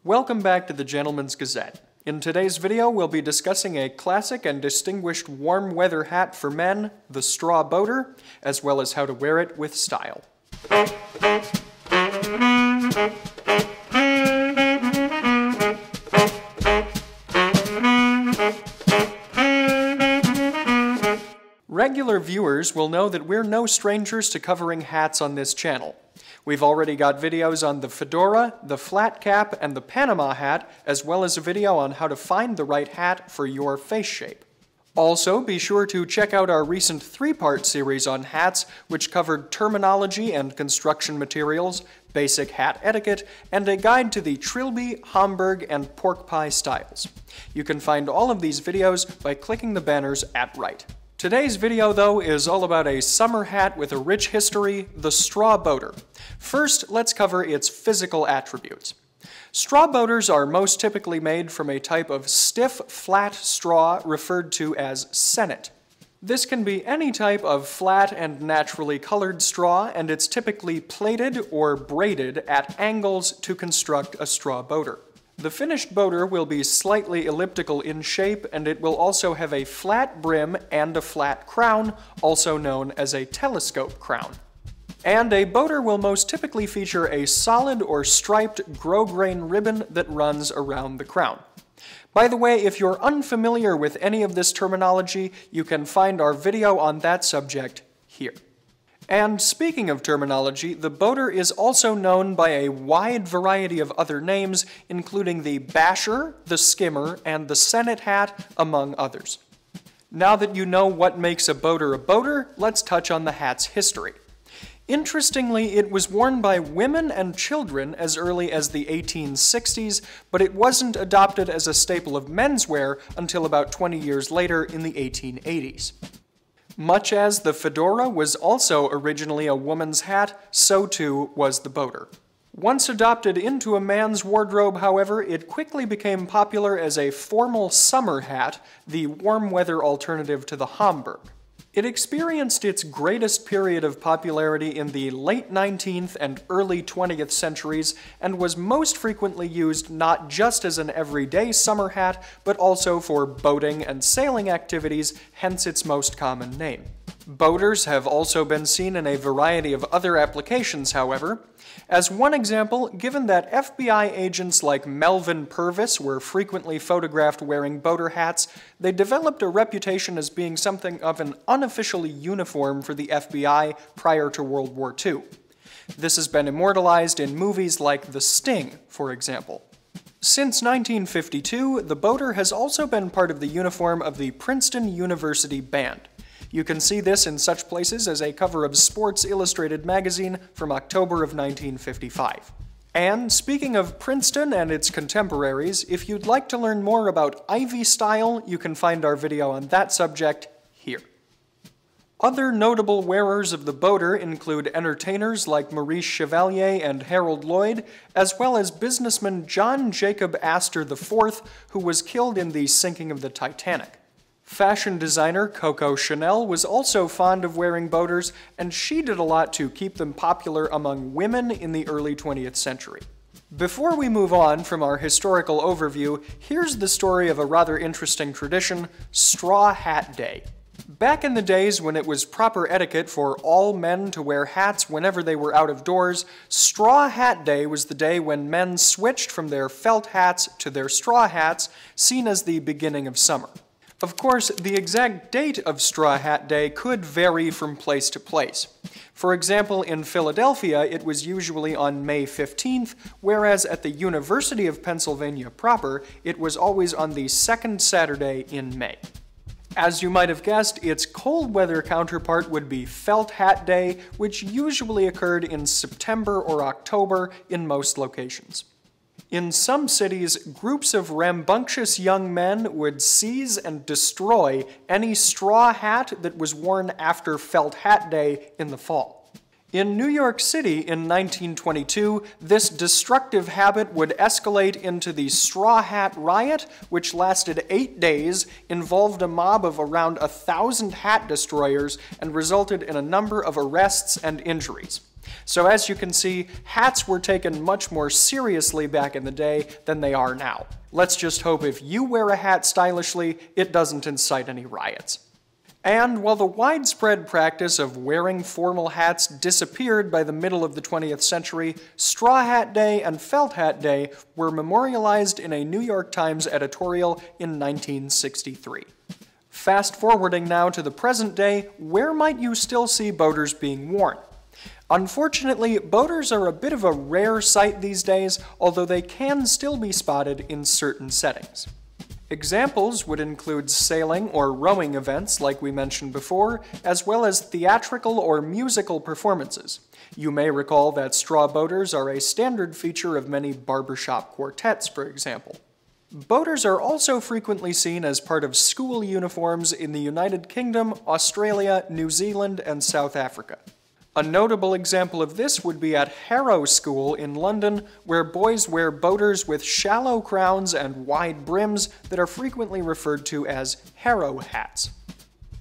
Welcome back to the Gentleman's Gazette. In today's video, we'll be discussing a classic and distinguished warm weather hat for men, the straw boater, as well as how to wear it with style. Regular viewers will know that we're no strangers to covering hats on this channel. We've already got videos on the fedora, the flat cap, and the Panama hat, as well as a video on how to find the right hat for your face shape. Also, be sure to check out our recent three-part series on hats, which covered terminology and construction materials, basic hat etiquette, and a guide to the trilby, Homburg, and pork pie styles. You can find all of these videos by clicking the banners at right. Today's video, though, is all about a summer hat with a rich history, the straw boater. First, let's cover its physical attributes. Straw boaters are most typically made from a type of stiff, flat straw referred to as sennit. This can be any type of flat and naturally colored straw, and it's typically plaited or braided at angles to construct a straw boater. The finished boater will be slightly elliptical in shape, and it will also have a flat brim and a flat crown, also known as a telescope crown. And a boater will most typically feature a solid or striped grosgrain ribbon that runs around the crown. By the way, if you're unfamiliar with any of this terminology, you can find our video on that subject here. And speaking of terminology, the boater is also known by a wide variety of other names, including the basher, the skimmer, and the Sennit hat, among others. Now that you know what makes a boater, let's touch on the hat's history. Interestingly, it was worn by women and children as early as the 1860s, but it wasn't adopted as a staple of menswear until about 20 years later in the 1880s. Much as the fedora was also originally a woman's hat, so too was the boater. Once adopted into a man's wardrobe, however, it quickly became popular as a formal summer hat, the warm weather alternative to the Homburg. It experienced its greatest period of popularity in the late 19th and early 20th centuries, and was most frequently used not just as an everyday summer hat, but also for boating and sailing activities, hence its most common name. Boaters have also been seen in a variety of other applications, however. As one example, given that FBI agents like Melvin Purvis were frequently photographed wearing boater hats, they developed a reputation as being something of an unofficial uniform for the FBI prior to World War II. This has been immortalized in movies like The Sting, for example. Since 1952, the boater has also been part of the uniform of the Princeton University Band. You can see this in such places as a cover of Sports Illustrated magazine from October of 1955. And speaking of Princeton and its contemporaries, if you'd like to learn more about Ivy style, you can find our video on that subject here. Other notable wearers of the boater include entertainers like Maurice Chevalier and Harold Lloyd, as well as businessman John Jacob Astor IV, who was killed in the sinking of the Titanic. Fashion designer Coco Chanel was also fond of wearing boaters, and she did a lot to keep them popular among women in the early 20th century. Before we move on from our historical overview, here's the story of a rather interesting tradition, Straw Hat Day. Back in the days when it was proper etiquette for all men to wear hats whenever they were out of doors, Straw Hat Day was the day when men switched from their felt hats to their straw hats, seen as the beginning of summer. Of course, the exact date of Straw Hat Day could vary from place to place. For example, in Philadelphia, it was usually on May 15th, whereas at the University of Pennsylvania proper, it was always on the second Saturday in May. As you might have guessed, its cold weather counterpart would be Felt Hat Day, which usually occurred in September or October in most locations. In some cities, groups of rambunctious young men would seize and destroy any straw hat that was worn after Felt Hat Day in the fall. In New York City in 1922, this destructive habit would escalate into the Straw Hat Riot, which lasted 8 days, involved a mob of around 1,000 hat destroyers, and resulted in a number of arrests and injuries. So as you can see, hats were taken much more seriously back in the day than they are now. Let's just hope if you wear a hat stylishly, it doesn't incite any riots. And while the widespread practice of wearing formal hats disappeared by the middle of the 20th century, Straw Hat Day and Felt Hat Day were memorialized in a New York Times editorial in 1963. Fast forwarding now to the present day, where might you still see boaters being worn? Unfortunately, boaters are a bit of a rare sight these days, although they can still be spotted in certain settings. Examples would include sailing or rowing events like we mentioned before, as well as theatrical or musical performances. You may recall that straw boaters are a standard feature of many barbershop quartets, for example. Boaters are also frequently seen as part of school uniforms in the United Kingdom, Australia, New Zealand, and South Africa. A notable example of this would be at HARROW School in London, where boys wear boaters with shallow crowns and wide brims that are frequently referred to as Harrow hats.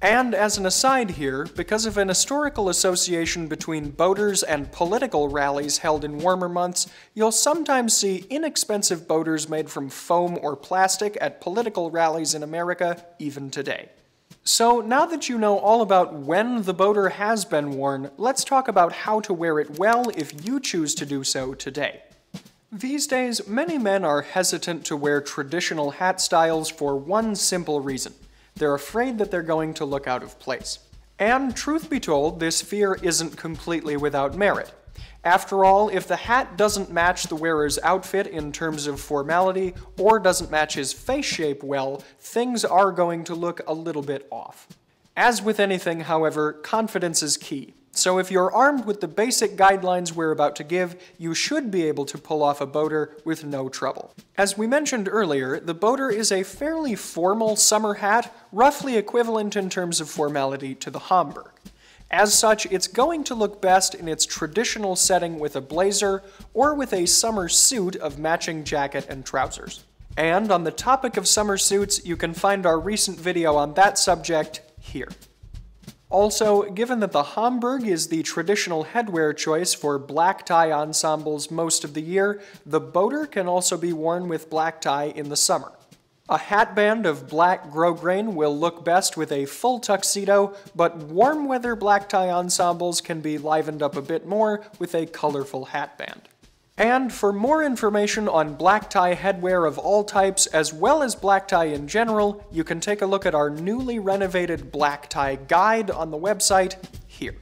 And as an aside here, because of an historical association between boaters and political rallies held in warmer months, you'll sometimes see inexpensive boaters made from foam or plastic at political rallies in America, even today. So now that you know all about when the boater has been worn, let's talk about how to wear it well if you choose to do so today. These days, many men are hesitant to wear traditional hat styles for one simple reason. They're afraid that they're going to look out of place. And truth be told, this fear isn't completely without merit. After all, if the hat doesn't match the wearer's outfit in terms of formality, or doesn't match his face shape well, things are going to look a little bit off. As with anything, however, confidence is key. So if you're armed with the basic guidelines we're about to give, you should be able to pull off a boater with no trouble. As we mentioned earlier, the boater is a fairly formal summer hat, roughly equivalent in terms of formality to the Homburg. As such, it's going to look best in its traditional setting with a blazer or with a summer suit of matching jacket and trousers. And on the topic of summer suits, you can find our recent video on that subject here. Also, given that the Homburg is the traditional headwear choice for black tie ensembles most of the year, the boater can also be worn with black tie in the summer. A hatband of black grosgrain will look best with a full tuxedo, but warm weather black tie ensembles can be livened up a bit more with a colorful hatband. And for more information on black tie headwear of all types, as well as black tie in general, you can take a look at our newly renovated black tie guide on the website here.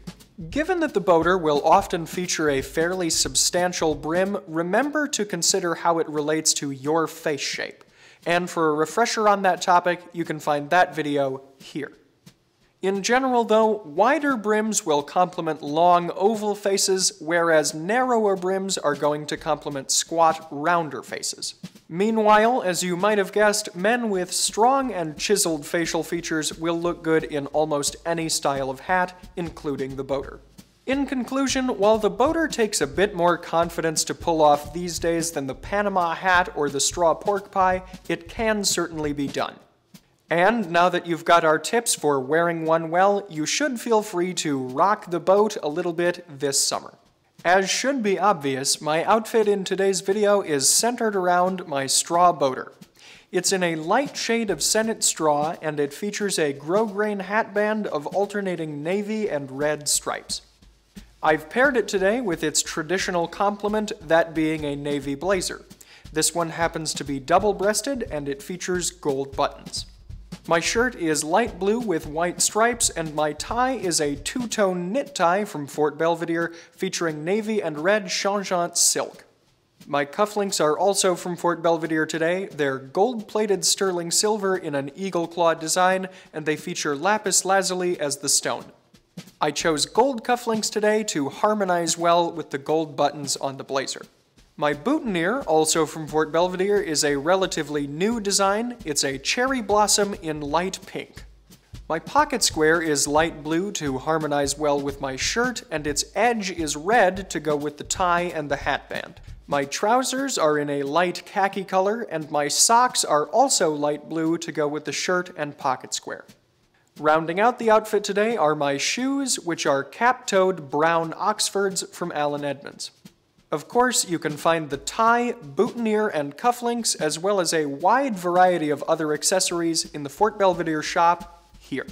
Given that the boater will often feature a fairly substantial brim, remember to consider how it relates to your face shape. And for a refresher on that topic, you can find that video here. In general, though, wider brims will complement long oval faces, whereas narrower brims are going to complement squat, rounder faces. Meanwhile, as you might have guessed, men with strong and chiseled facial features will look good in almost any style of hat, including the boater. In conclusion, while the boater takes a bit more confidence to pull off these days than the Panama hat or the straw pork pie, it can certainly be done. And now that you've got our tips for wearing one well, you should feel free to rock the boat a little bit this summer. As should be obvious, my outfit in today's video is centered around my straw boater. It's in a light shade of Sennit straw, and it features a grosgrain hatband of alternating navy and red stripes. I've paired it today with its traditional complement, that being a navy blazer. This one happens to be double-breasted, and it features gold buttons. My shirt is light blue with white stripes, and my tie is a two-tone knit tie from Fort Belvedere featuring navy and red changeant silk. My cufflinks are also from Fort Belvedere today. They're gold-plated sterling silver in an eagle claw design, and they feature lapis lazuli as the stone. I chose gold cufflinks today to harmonize well with the gold buttons on the blazer. My boutonniere, also from Fort Belvedere, is a relatively new design. It's a cherry blossom in light pink. My pocket square is light blue to harmonize well with my shirt, and its edge is red to go with the tie and the hatband. My trousers are in a light khaki color, and my socks are also light blue to go with the shirt and pocket square. Rounding out the outfit today are my shoes, which are cap-toed brown Oxfords from Allen Edmonds. Of course, you can find the tie, boutonniere, and cufflinks, as well as a wide variety of other accessories in the Fort Belvedere shop here.